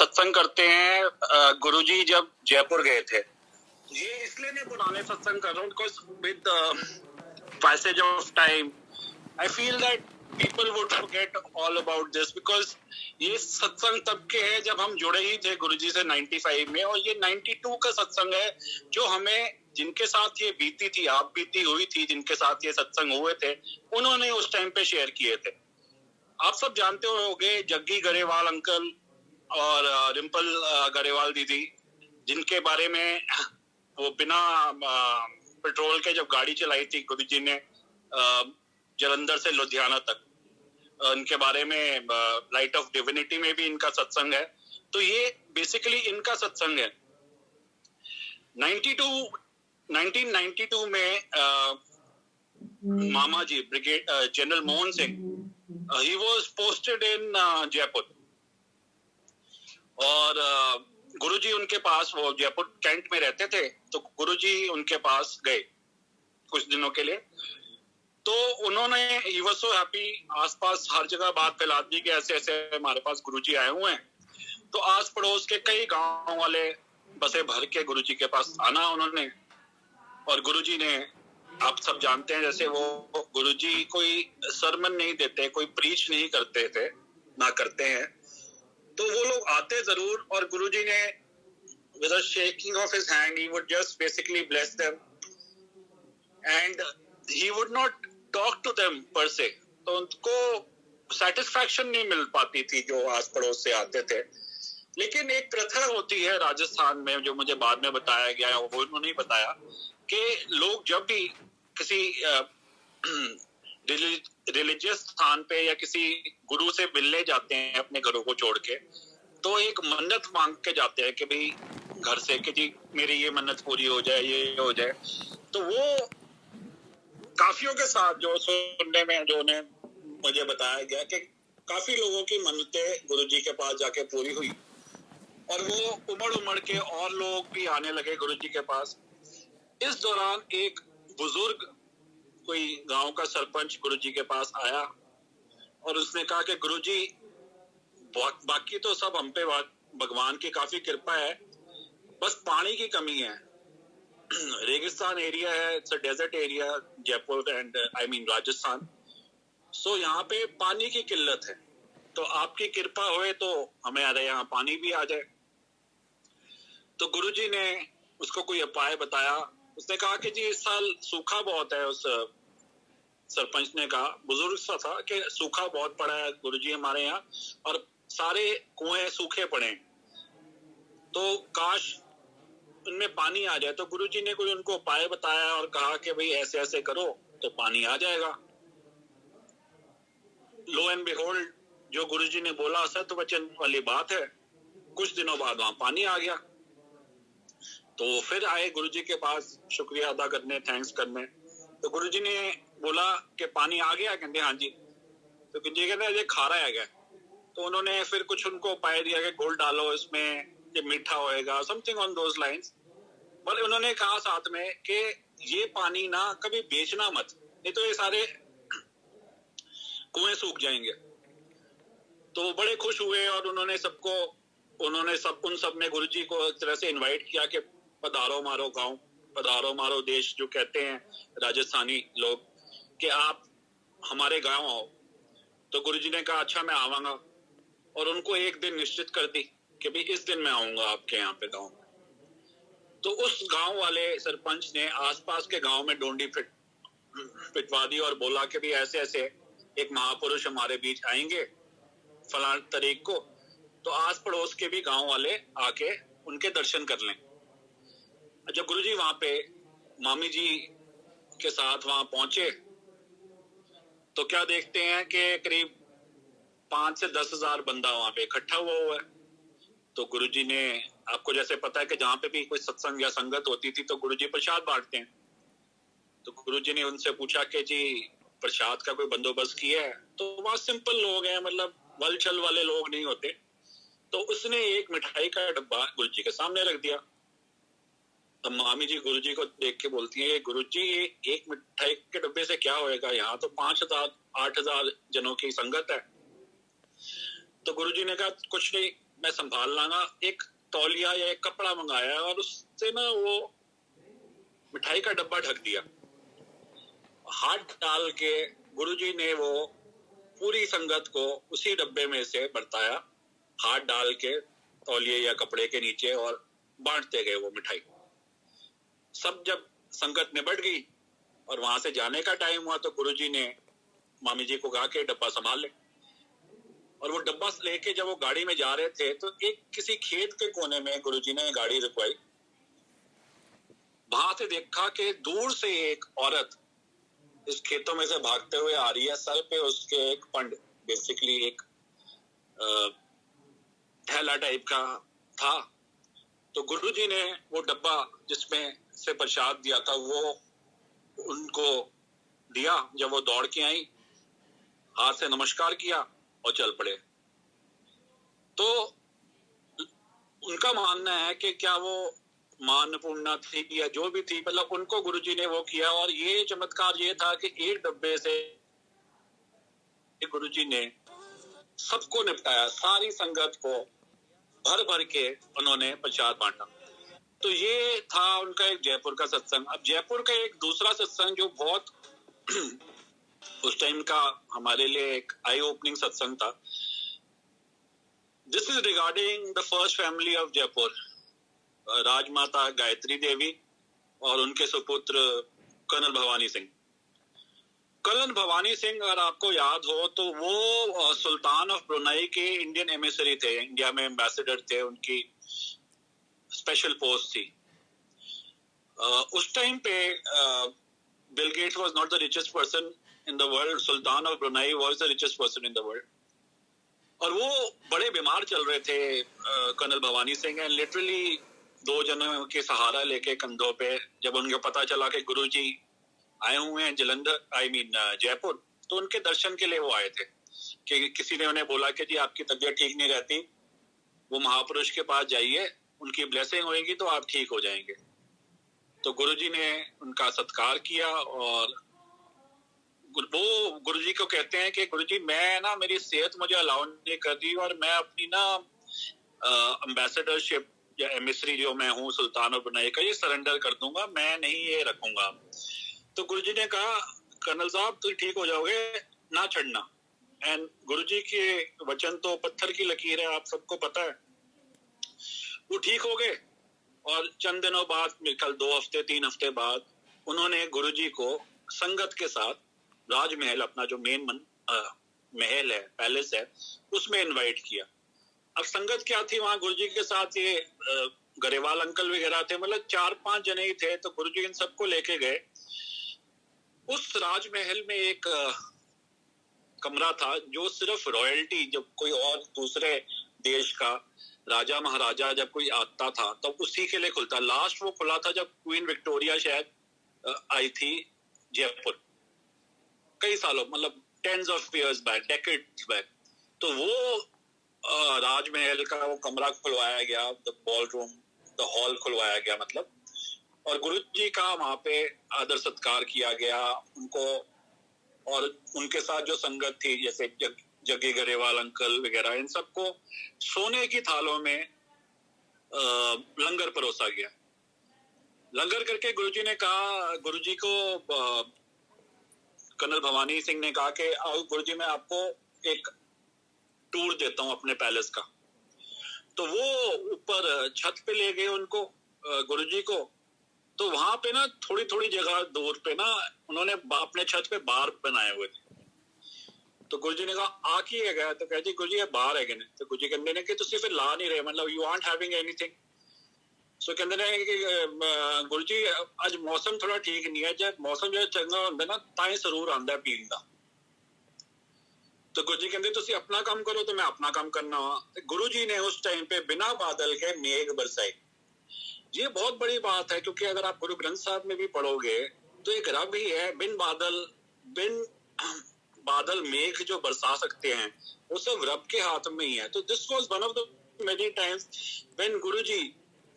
सत्संग करते हैं गुरुजी जब जयपुर गए थे। ये इसलिए मैं पुराने सत्संग कर रहा हूँ because with passage of time I feel that people would forget all about this because ये सत्संग तब के है जब हम जुड़े ही थे गुरुजी से 95 में, और ये 92 का सत्संग है जो हमें जिनके साथ ये बीती थी, आप बीती हुई थी, जिनके साथ ये सत्संग हुए थे, उन्होंने उस टाइम पे शेयर किए थे। आप सब जानते होंगे जग्गी गरेवाल अंकल और रिम्पल गरेवाल दीदी, जिनके बारे में वो बिना पेट्रोल के जब गाड़ी चलाई थी गुरुजी ने जलंधर से लुधियाना तक, इनके बारे में लाइट ऑफ डिविनिटी में भी इनका सत्संग है। तो ये बेसिकली इनका सत्संग है। 1992 में मामा जी brigade general Mohan Singh, he was posted in Jaipur, और गुरुजी उनके पास, वो जयपुर कैंट में रहते थे, तो गुरुजी उनके पास गए कुछ दिनों के लिए। तो उन्होंने ही वाज सो हैप्पी, आसपास हर जगह बात फैला दी कि ऐसे ऐसे हमारे पास गुरुजी आए हुए हैं। तो आस पड़ोस के कई गांव वाले बसे भर के गुरुजी के पास आना उन्होंने, और गुरुजी ने, आप सब जानते हैं जैसे वो गुरुजी कोई सरमन नहीं देते, कोई प्रीच नहीं करते थे, ना करते हैं। तो वो लोग आते जरूर, और गुरुजी ने with a shaking of his hand he would just basically bless them and he would not talk to them per se। तो उनको सेटिस्फैक्शन नहीं मिल पाती थी जो आस पड़ोस से आते थे। लेकिन एक प्रथा होती है राजस्थान में, जो मुझे बाद में बताया गया, वो उन्होंने ही बताया कि लोग जब भी किसी रिलीजियस स्थान पे या किसी गुरु से मिलने जाते हैं अपने घरों को छोड़ के, तो एक मन्नत मांग के जाते हैं कि भाई घर से कि जी मेरी ये मन्नत पूरी हो जाए, ये हो जाए। तो वो काफियों के साथ जो सुनने में जो ने मुझे बताया गया कि काफी लोगों की मन्नतें गुरुजी के पास जाके पूरी हुई, और वो उमड़ उमड़ के और लोग भी आने लगे गुरुजी के पास। इस दौरान एक बुजुर्ग, कोई गांव का सरपंच गुरुजी के पास आया और उसने कहा कि गुरुजी बाकी तो सब हम पे भगवान की काफी कृपा है, बस पानी की कमी है। रेगिस्तान एरिया है, it's a desert area, Jaipur and I mean Rajasthan. So यहाँ पे पानी की किल्लत है, तो आपकी कृपा होए तो हमें यहाँ पानी भी आ जाए। तो गुरुजी ने उसको कोई उपाय बताया। उसने कहा कि जी इस साल सूखा बहुत है। उस सरपंच ने कहा, बुजुर्ग सा था, कि सूखा बहुत पड़ा है गुरुजी हमारे यहाँ, और सारे कुएं सूखे पड़े, तो काश उनमें पानी आ जाए। तो गुरुजी ने कोई उनको उपाय बताया और कहा कि भाई ऐसे ऐसे करो तो पानी आ जाएगा। लो एंड बिहोल्ड, जो गुरुजी ने बोला सत्य वचन वाली बात है, कुछ दिनों बाद वहां पानी आ गया। तो फिर आए गुरुजी के पास शुक्रिया अदा करने, थैंक्स करने। तो गुरुजी ने बोला कि पानी आ गया, कहते हाँ जी। तो गुरुजी कहते ये खारा है क्या? तो उन्होंने फिर कुछ उनको उपाय दिया कि गुड़ डालो इसमें, ये मीठा होएगा, समथिंग ऑन दोज लाइंस। पर उन्होंने कहा साथ में कि ये पानी ना कभी बेचना मत, नहीं तो ये सारे कुएं सूख जाएंगे। तो बड़े खुश हुए, और उन सब ने गुरुजी को एक तरह से इनवाइट किया कि पधारो मारो गांव, पधारो मारो देश, जो कहते हैं राजस्थानी लोग, कि आप हमारे गांव आओ। तो गुरुजी ने कहा अच्छा मैं आवांगा, और उनको एक दिन निश्चित कर दी कि भाई इस दिन मैं आऊंगा आपके यहाँ पे गांव में। तो उस गांव वाले सरपंच ने आसपास के गांव में डोंडी पिटवा दी और बोला कि भाई ऐसे ऐसे एक महापुरुष हमारे बीच आएंगे फलां तारीख को, तो आस पड़ोस के भी गांव वाले आके उनके दर्शन कर लें। जब गुरुजी वहां पे मामी जी के साथ वहां पहुंचे, तो क्या देखते हैं कि करीब 5 से 10 हजार बंदा वहां पे इकट्ठा हुआ है। तो गुरुजी ने, आपको जैसे पता है कि जहां पे भी कोई सत्संग या संगत होती थी तो गुरुजी प्रसाद बांटते हैं। तो गुरुजी ने उनसे पूछा कि जी प्रसाद का कोई बंदोबस्त किया है? तो वहां सिंपल लोग हैं, मतलब वल छल वाले लोग नहीं होते। तो उसने एक मिठाई का डब्बा गुरुजी के सामने रख दिया। तो मामी जी गुरुजी को देख के बोलती है, गुरुजी ये एक मिठाई के डब्बे से क्या होएगा, यहाँ तो 5,000 8,000 जनों की संगत है। तो गुरुजी ने कहा कुछ नहीं, मैं संभाल लांगा, एक तौलिया या एक कपड़ा मंगाया और उससे ना वो मिठाई का डब्बा ढक दिया। हाथ डाल के गुरुजी ने वो पूरी संगत को उसी डब्बे में से बरताया, हाथ डाल के तौलिए या कपड़े के नीचे, और बांटते गए वो मिठाई। सब जब संगत निबट गई और वहां से जाने का टाइम हुआ तो गुरुजी ने मामी जी को कहा कि डब्बा संभाल ले। और वो डब्बा लेके जब वो गाड़ी में जा रहे थे तो एक किसी खेत के कोने में गुरुजी ने गाड़ी रुकवाई। वहां से देखा कि दूर से एक औरत इस खेतों में से भागते हुए आ रही है, सर पे उसके एक पंड, बेसिकली एक थैला टाइप का था। तो गुरुजी ने वो डब्बा जिसमें से प्रसाद दिया था वो उनको दिया। जब वो दौड़ के आई, हाथ से नमस्कार किया और चल पड़े। तो उनका मानना है कि क्या वो मां अन्नपूर्णा थी या जो भी थी, मतलब उनको गुरुजी ने वो किया। और ये चमत्कार ये था कि एक डब्बे से गुरुजी ने सबको निपटाया, सारी संगत को भर भर के उन्होंने प्रसाद बांटा। तो ये था उनका एक जयपुर का सत्संग। अब जयपुर का एक दूसरा सत्संग जो बहुत उस टाइम का हमारे लिए एक आई ओपनिंग सत्संग था। This is regarding the first family of Jaipur, Rajmata Gayatri Devi और उनके सुपुत्र कर्नल भवानी सिंह। कर्नल भवानी सिंह, अगर आपको याद हो तो वो सुल्तान ऑफ ब्रुनाई के इंडियन एमिसरी थे, इंडिया में एम्बेसडर थे, उनकी स्पेशल पोस्ट थी। उस टाइम पे Bill Gates was not the richest person in the world, sultan of Brunei was the richest person in the world. और वो बड़े बीमार चल रहे थे colonel Bhawani Singh, and literally 2 जनों के सहारा लेके कंधों पे जब उनको पता चला कि गुरुजी आए हुए हैं जयपुर, तो उनके दर्शन के लिए वो आए थे। कि किसी ने उन्हें बोला कि जी आपकी तबीयत ठीक नहीं रहती, वो महापुरुष के पास जाइए, उनकी ब्लेसिंग होगी तो आप ठीक हो जाएंगे। तो गुरुजी ने उनका सत्कार किया और वो गुरुजी को कहते हैं कि गुरुजी मैं ना, मेरी सेहत मुझे अलाउ नहीं कर रही और मैं अपनी ना एम्बेसडरशिप या एमिसरी जो मैं हूँ सुल्तान ऑफ ब्रुनाई का, ये सरेंडर कर दूंगा, मैं नहीं ये रखूंगा। तो गुरुजी ने कहा कर्नल साहब तुम ठीक हो जाओगे, ना छड़ना। एंड गुरुजी के वचन तो पत्थर की लकीर है, आप सबको पता है। वो ठीक हो गए और चंद दिनों बाद, कल 2 हफ्ते 3 हफ्ते बाद, उन्होंने गुरुजी को संगत के साथ राजमहल, अपना जो मेन महल है, पैलेस है, उसमें इनवाइट किया। अब संगत क्या थी वहां गुरुजी के साथ, ये गरेवाल अंकल वगैरह थे, मतलब 4-5 जने ही थे। तो गुरुजी इन सबको लेके गए। उस राजमहल में एक कमरा था जो सिर्फ रॉयल्टी, जब कोई और दूसरे देश का राजा महाराजा जब कोई आता था तो उसी के लिए खुलता। लास्ट वो खुला था जब क्वीन विक्टोरिया शायद आई थी जयपुर, कई सालों, मतलब tens of years back, decades back. तो वो राजमहल का वो कमरा खुलवाया गया, the ball room, the hall खुलवाया गया मतलब। और गुरुजी का वहां पे आदर सत्कार किया गया उनको। और उनके साथ जो संगत थी, जैसे जग्गी गरेवाल अंकल वगैरह, इन सबको सोने की थालों में लंगर परोसा गया। लंगर करके गुरुजी ने कहा, गुरुजी को कर्नल भवानी सिंह ने कहा कि आओ गुरुजी मैं आपको एक टूर देता हूं अपने पैलेस का। तो वो ऊपर छत पे ले गए उनको, गुरुजी को। तो वहां पे ना थोड़ी थोड़ी जगह दूर पे ना उन्होंने अपने छत पे बार बनाए हुए थे। तो गुरुजी ने कहा आ की है गया, तो कहती गुरुजी ये बार है। तो गुरुजी कहते ने कि तुसी फिर ला नहीं रहे, मतलब यू आरंट हैविंग एनीथिंग। सो कहते ने कि गुरुजी आज मौसम थोड़ा ठीक नहीं है, जब मौसम जो चंगा होंदा ना ताई जरूर आंदा पीन दा। तो गुरुजी कहते तुसी अपना काम करो तो मैं अपना काम करना वा। गुरुजी ने उस टाइम पे बिना बादल के मेघ बरसाए। ये बहुत बड़ी बात है, क्योंकि अगर आप गुरु ग्रंथ साहब में भी पढ़ोगे तो एक रब ही है, बिन बादल मेघ जो बरसा सकते हैं वो सब रब के हाथ में ही है। तो this was one of the many times when Guruji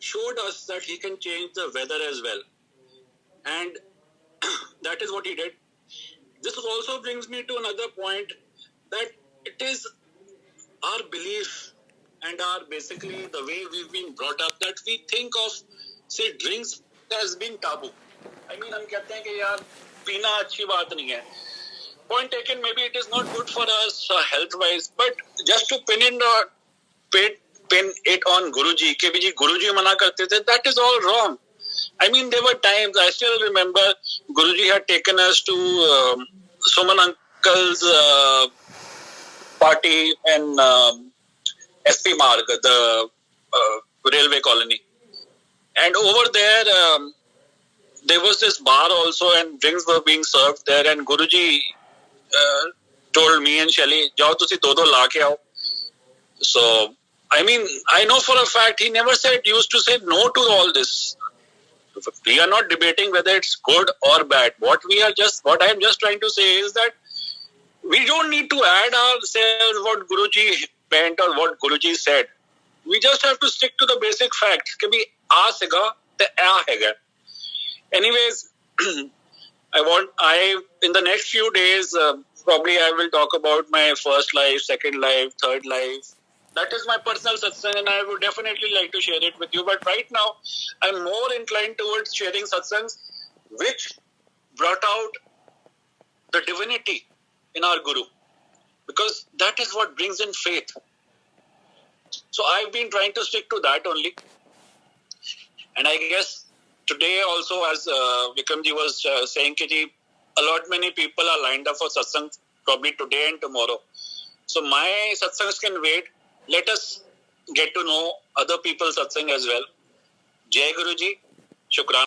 showed us that he can change the weather as well, and that is what he did. This also brings me to another point, that it is our belief and are basically the way we've been brought up that we think of, say, drinks as being taboo. I mean, हम कहते हैं कि यार पीना अच्छी बात नहीं है. Point taken, maybe it is not good for us health-wise, but just to pin it on Guruji, कि भी जी Guruji मना करते थे, that is all wrong. I mean, there were times, I still remember, Guruji had taken us to Suman Uncle's party in SP Marg, the railway colony. And over there, there was this bar also and drinks were being served there, and Guruji told me and Shelly, "Jao tusi do la ke aao." So, I mean, I know for a fact he never used to say no to all this. We are not debating whether it's good or bad. What I am just trying to say is that we don't need to add ourselves what Guruji meant or what Guruji said. We just have to stick to the basic facts. कि भी आ सेगा ते आ हैगा. Anyways, in the next few days, probably I will talk about my first life, second life, third life. That is my personal satsang, and I would definitely like to share it with you. But right now, I'm more inclined towards sharing satsangs which brought out the divinity in our Guru, because that is what brings in faith. So I've been trying to stick to that only. And I guess today also, as Vikramji was saying, a lot many people are lined up for satsang probably today and tomorrow. So my satsangs can wait. Let us get to know other people's satsang as well. Jai Guruji, Shukran.